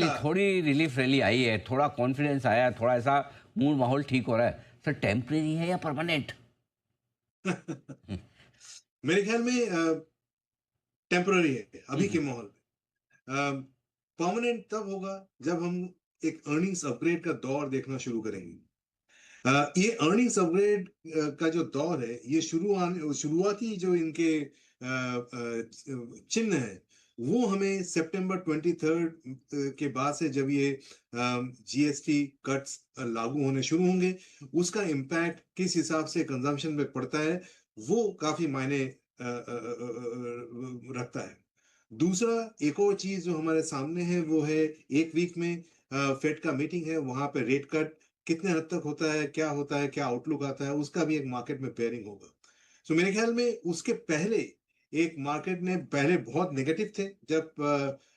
नहीं, थोड़ी relief rally आई है, थोड़ा कॉन्फिडेंस आया है, थोड़ा ऐसा मूड माहौल ठीक हो रहा है सर। टेम्परेरी है या परमानेंट? मेरे ख्याल में टेम्पररी है अभी के माहौल में। परमानेंट तब होगा जब हम एक अर्निंग्स अपग्रेड का दौर देखना शुरू करेंगे। ये अर्निंग्स अपग्रेड का जो दौर है, ये शुरुआती जो इनके चिन्ह है, वो हमें सितंबर 23 के बाद से जब ये जीएसटी कट्स लागू होने शुरू होंगे, उसका इम्पैक्ट किस हिसाब से कंजम्पशन में पड़ता है, वो काफी मायने रखता है। दूसरा एक और चीज जो हमारे सामने है वो है, एक वीक में फेड का मीटिंग है, वहां पे रेट कट कितने हद तक होता है, क्या आउटलुक आता है, उसका भी एक मार्केट में पेयरिंग होगा। सो मेरे ख्याल में उसके पहले एक मार्केट ने पहले बहुत नेगेटिव थे, जब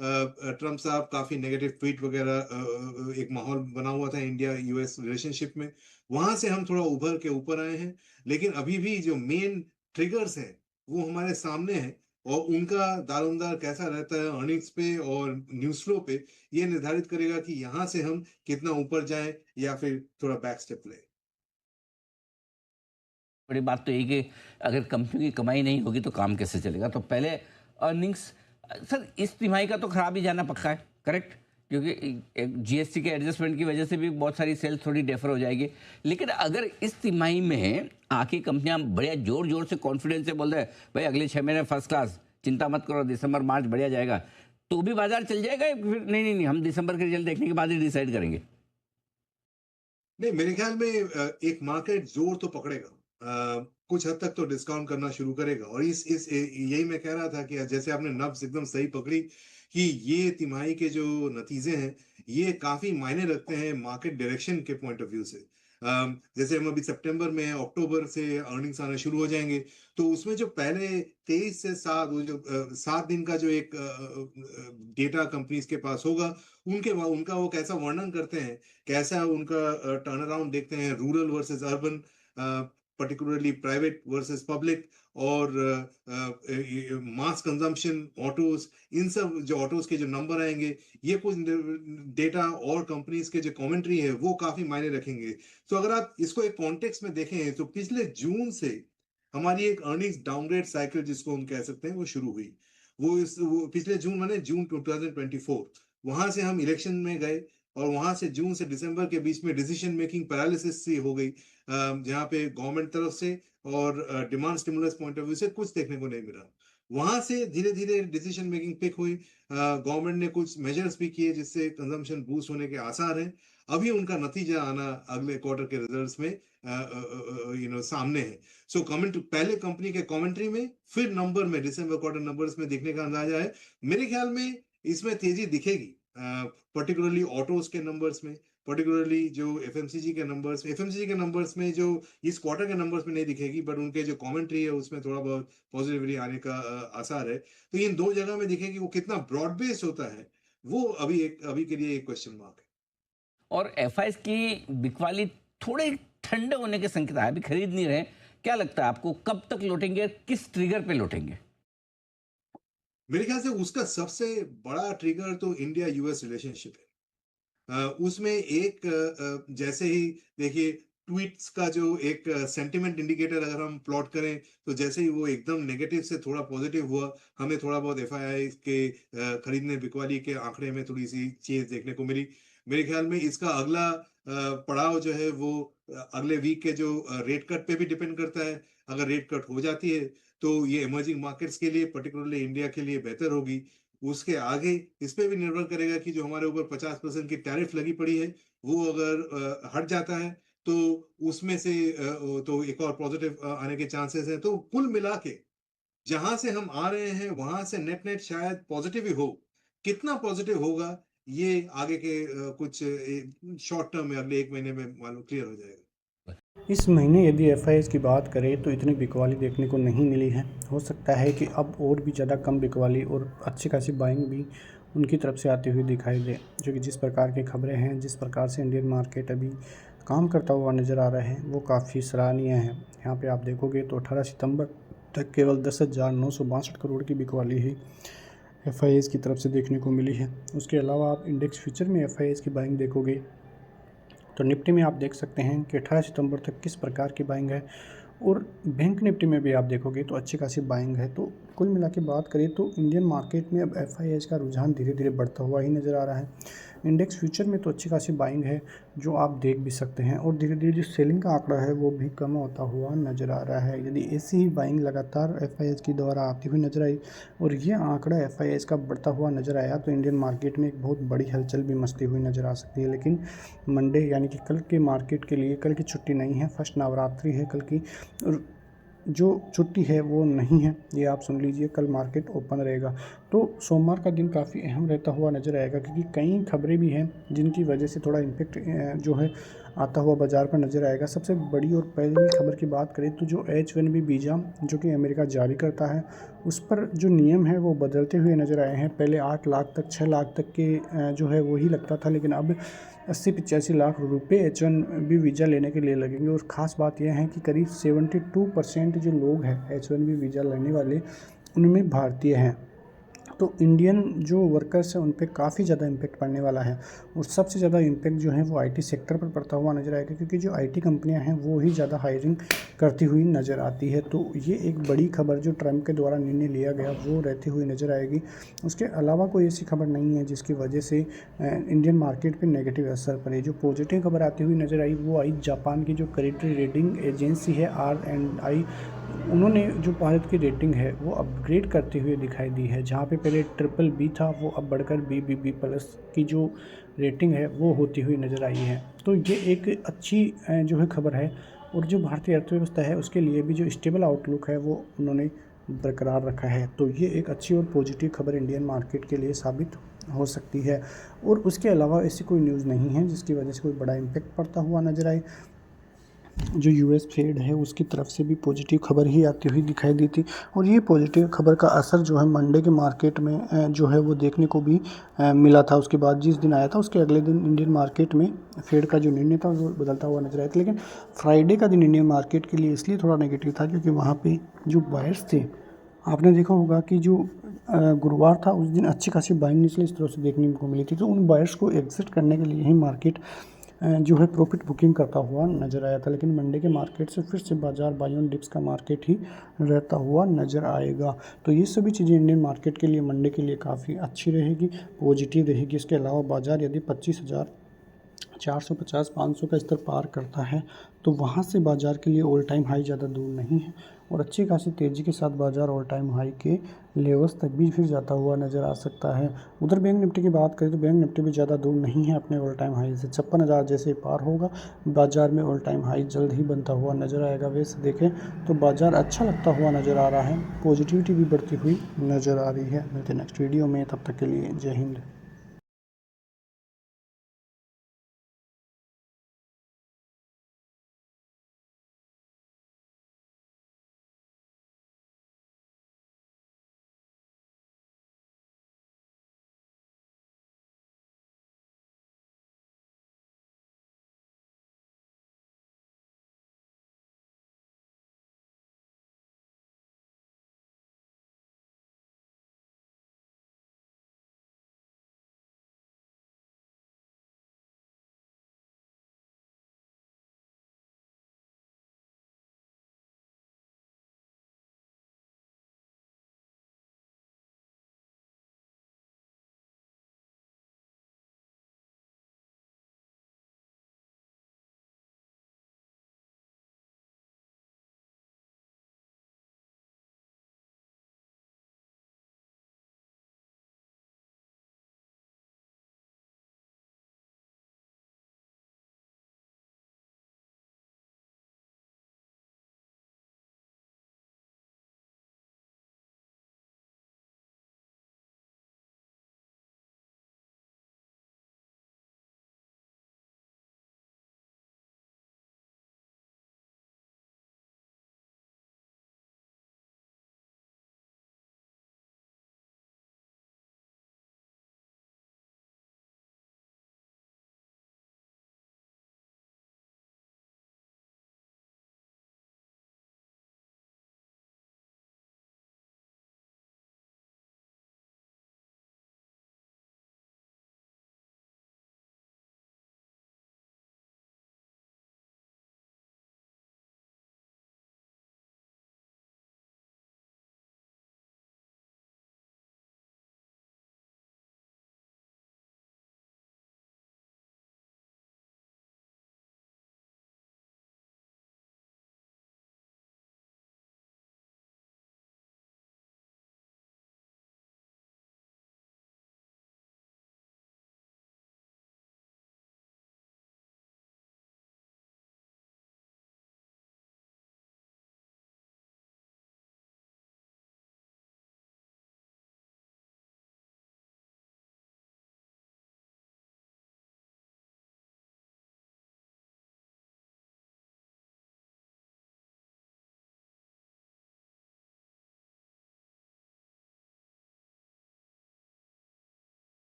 ट्रम्प साहब काफी नेगेटिव ट्वीट वगैरह, एक माहौल बना हुआ था इंडिया यूएस रिलेशनशिप में। वहां से हम थोड़ा उभर के ऊपर आए हैं, लेकिन अभी भी जो मेन ट्रिगर्स हैं वो हमारे सामने हैं, और उनका दारोमदार कैसा रहता है अर्निंग्स पे और न्यूज फ्लो पे, ये निर्धारित करेगा कि यहां से हम कितना ऊपर जाएं या फिर थोड़ा बैक स्टेप लें। बड़ी बात तो ये कि अगर कंपनी की कमाई नहीं होगी तो काम कैसे चलेगा? तो पहले अर्निंग्स, सर इस तिमाही का तो खराब ही जाना पक्का है, करेक्ट? क्योंकि जीएसटी के एडजस्टमेंट की वजह से भी बहुत सारी सेल्स थोड़ी डेफर हो जाएगी। लेकिन अगर इस तिमाही में आके कंपनियां बढ़िया जोर जोर से कॉन्फिडेंस से बोल रहे हैं भाई अगले 6 महीने फर्स्ट क्लास, चिंता मत करो, दिसंबर मार्च बढ़िया जाएगा, तो भी बाजार चल जाएगा या फिर नहीं नहीं नहीं हम दिसंबर के रिजल्ट देखने के बाद ही डिसाइड करेंगे? नहीं, मेरे ख्याल में एक मार्केट जोर तो पकड़ेगा। कुछ हद तक तो डिस्काउंट करना शुरू करेगा, और इस यही मैं कह रहा था कि जैसे आपने नब्ज एकदम सही पकड़ी, कि ये तिमाही के जो नतीजे हैं, ये काफी मायने रखते हैं मार्केट डायरेक्शन के पॉइंट ऑफ व्यू से। जैसे हम अभी सितंबर में हैं, अक्टूबर से अर्निंग्स आना शुरू हो जाएंगे, तो उसमें जो पहले 23 से 7, वो जो 7 दिन का जो एक डेटा कंपनीज के पास होगा, उनका वो कैसा वर्णन करते हैं, कैसा उनका टर्न अराउंड देखते हैं, rural versus urban, particularly private versus public, और मास कंजम्पशन ऑटोज, इन सब जो ऑटोज के जो नंबर आएंगे, ये कुछ डेटा और कंपनीज के जो कमेंट्री है वो काफी मायने रखेंगे। तो अगर आप इसको एक कॉन्टेक्स्ट में देखें, तो पिछले जून से हमारी एक अर्निंग्स डाउनग्रेड साइकिल जिसको हम कह सकते हैं वो शुरू हुई। वो पिछले जून माने जून 2024, वहां से हम इलेक्शन में गए, और वहां से जून से दिसंबर के बीच में डिसीजन मेकिंग पैरालिसिस सी हो गई, जहां पे गवर्नमेंट तरफ से और demand stimulus point of view से कुछ देखने को नहीं मिला। वहां से धीरे धीरे डिसीजन मेकिंग पिक हुई, गवर्नमेंट ने कुछ मेजर्स भी किए जिससे कंजम्पशन बूस्ट होने के आसार हैं। अभी उनका नतीजा आना अगले क्वार्टर के रिजल्ट्स में सामने है। सो कमेंट पहले कंपनी के कमेंट्री में, फिर नंबर में, दिसंबर क्वार्टर नंबर्स में दिखने का अंदाजा है। मेरे ख्याल में इसमें तेजी दिखेगी, पर्टिकुलरली ऑटोज के नंबर्स में, पर्टिकुलरली जो एफएमसीजी के नंबर्स में जो इस क्वार्टर के नंबर्स में नहीं दिखेगी, बट उनके जो कमेंट्री है उसमें थोड़ा बहुत पॉजिटिविटी आने का आसार है। तो इन दो जगह में दिखेगी, वो कितना ब्रॉड बेस्ड होता है वो अभी के लिए एक क्वेश्चन मार्क है। और एफआईएस की बिकवाली थोड़े ठंडे होने के संकेत है, अभी खरीद नहीं रहे। क्या लगता है आपको कब तक लौटेंगे, किस ट्रिगर पे लौटेंगे? मेरे ख्याल से उसका सबसे बड़ा ट्रिगर तो इंडिया यूएस रिलेशनशिप है। उसमें एक जैसे ही देखिए, ट्वीट्स का जो एक सेंटिमेंट इंडिकेटर अगर हम प्लॉट करें, तो जैसे ही वो एकदम नेगेटिव से थोड़ा पॉजिटिव हुआ, हमें थोड़ा बहुत एफआईआई के खरीदने बिकवाली के आंकड़े में थोड़ी सी चेंज देखने को मिली। मेरे ख्याल में इसका अगला पड़ाव जो है वो अगले वीक के जो रेट कट पे भी डिपेंड करता है। अगर रेट कट हो जाती है तो ये इमर्जिंग मार्केट्स के लिए, पर्टिकुलरली इंडिया के लिए बेहतर होगी। उसके आगे इस पे भी निर्भर करेगा कि जो हमारे ऊपर 50% की टैरिफ लगी पड़ी है, वो अगर हट जाता है, तो उसमें से तो एक और पॉजिटिव आने के चांसेस हैं। तो कुल मिला के जहां से हम आ रहे हैं वहां से नेट नेट शायद पॉजिटिव ही हो। कितना पॉजिटिव होगा, ये आगे के कुछ शॉर्ट टर्म में अगले 1 महीने में मालूम क्लियर हो जाएगा। इस महीने यदि एफआईएस की बात करें तो इतनी बिकवाली देखने को नहीं मिली है। हो सकता है कि अब और भी ज़्यादा कम बिकवाली और अच्छी खासी बाइंग भी उनकी तरफ से आती हुई दिखाई दे, जो कि जिस प्रकार की खबरें हैं, जिस प्रकार से इंडियन मार्केट अभी काम करता हुआ नज़र आ रहा है, वो काफ़ी सराहनीय है। यहाँ पे आप देखोगे तो 18 सितंबर तक केवल 10,962 करोड़ की बिकवाली ही FIAs की तरफ से देखने को मिली है। उसके अलावा आप इंडेक्स फ्यूचर में FIAs की बाइंग देखोगे तो निफ्टी में आप देख सकते हैं कि 18 सितंबर तक किस प्रकार की बाइंग है, और बैंक निफ्टी में भी आप देखोगे तो अच्छी खासी बाइंग है। तो कुल मिला के बात करें तो इंडियन मार्केट में अब FIAs का रुझान धीरे धीरे बढ़ता हुआ ही नज़र आ रहा है। इंडेक्स फ्यूचर में तो अच्छी खासी बाइंग है जो आप देख भी सकते हैं, और धीरे धीरे जो सेलिंग का आंकड़ा है वो भी कम होता हुआ नज़र आ रहा है। यदि ऐसी ही बाइंग लगातार FIAs की द्वारा आती हुई नज़र आई और ये आंकड़ा FIAs का बढ़ता हुआ नज़र आया तो इंडियन मार्केट में एक बहुत बड़ी हलचल भी मचती हुई नज़र आ सकती है। लेकिन मंडे यानी कि कल के मार्केट के लिए कल की छुट्टी नहीं है, फर्स्ट नवरात्रि है कल की, और जो छुट्टी है वो नहीं है, ये आप सुन लीजिए। कल मार्केट ओपन रहेगा तो सोमवार का दिन काफ़ी अहम रहता हुआ नज़र आएगा, क्योंकि कई खबरें भी हैं जिनकी वजह से थोड़ा इम्पेक्ट जो है आता हुआ बाज़ार पर नज़र आएगा। सबसे बड़ी और पहली खबर की बात करें तो जो H1B वीज़ा जो कि अमेरिका जारी करता है उस पर जो नियम है वो बदलते हुए नज़र आए हैं। पहले 8 लाख तक 6 लाख तक के जो है वही लगता था, लेकिन अब 80-85 लाख रुपए H1B वीज़ा लेने के लिए लगेंगे। और ख़ास बात यह है कि करीब 72% जो लोग हैं H1B वीज़ा लेने वाले उनमें भारतीय हैं। तो इंडियन जो वर्कर्स हैं उन पे काफ़ी ज़्यादा इम्पेक्ट पड़ने वाला है, और सबसे ज़्यादा इम्पेक्ट जो है वो IT सेक्टर पर पड़ता हुआ नज़र आएगा, क्योंकि जो IT कंपनियां हैं वो ही ज़्यादा हायरिंग करती हुई नज़र आती है। तो ये एक बड़ी खबर जो ट्रम्प के द्वारा निर्णय लिया गया वो रहती हुई नज़र आएगी। उसके अलावा कोई ऐसी खबर नहीं है जिसकी वजह से इंडियन मार्केट पर नेगेटिव असर पड़े। जो पॉजिटिव खबर आती हुई नज़र आई वो आई जापान की जो क्रेडिट रेटिंग एजेंसी है R&I, उन्होंने जो भारत की रेटिंग है वो अपग्रेड करते हुए दिखाई दी है। जहाँ पे पहले BBB था वो अब बढ़कर BBB+ की जो रेटिंग है वो होती हुई नज़र आई है। तो ये एक अच्छी जो है खबर है, और जो भारतीय अर्थव्यवस्था है उसके लिए भी जो स्टेबल आउटलुक है वो उन्होंने बरकरार रखा है। तो ये एक अच्छी और पॉजिटिव खबर इंडियन मार्केट के लिए साबित हो सकती है। और उसके अलावा ऐसी कोई न्यूज़ नहीं है जिसकी वजह से कोई बड़ा इम्पेक्ट पड़ता हुआ नज़र आए। जो US फेड है उसकी तरफ से भी पॉजिटिव खबर ही आती हुई दिखाई दी थी, और ये पॉजिटिव खबर का असर जो है मंडे के मार्केट में जो है वो देखने को भी मिला था। उसके बाद जिस दिन आया था उसके अगले दिन इंडियन मार्केट में फेड का जो निर्णय था वो बदलता हुआ नजर आया था। लेकिन फ्राइडे का दिन इंडियन मार्केट के लिए इसलिए थोड़ा नेगेटिव था क्योंकि वहाँ पर जो बायर्स थे, आपने देखा होगा कि जो गुरुवार था उस दिन अच्छी खासी बाइंग निचले इस तरह से देखने को मिली थी। तो उन बायर्स को एग्जिट करने के लिए ही मार्केट जो है प्रॉफिट बुकिंग करता हुआ नज़र आया था। लेकिन मंडे के मार्केट से फिर से बाजार बाई ऑन डिप्स का मार्केट ही रहता हुआ नज़र आएगा। तो ये सभी चीज़ें इंडियन मार्केट के लिए मंडे के लिए काफ़ी अच्छी रहेगी, पॉजिटिव रहेगी। इसके अलावा बाजार यदि 25,450-500 का स्तर पार करता है तो वहाँ से बाजार के लिए ऑल टाइम हाई ज़्यादा दूर नहीं है, और अच्छी खासी तेज़ी के साथ बाजार ऑल टाइम हाई के लेवल्स तक भी फिर जाता हुआ नज़र आ सकता है। उधर बैंक निफ्टी की बात करें तो बैंक निफ्टी भी ज़्यादा दूर नहीं है अपने ऑल टाइम हाई से। 56,000 जैसे पार होगा बाजार में ऑल टाइम हाई जल्द ही बनता हुआ नज़र आएगा। वैसे देखें तो बाजार अच्छा लगता हुआ नज़र आ रहा है, पॉजिटिविटी भी बढ़ती हुई नज़र आ रही है। मिलते नेक्स्ट वीडियो में, तब तक के लिए जय हिंद।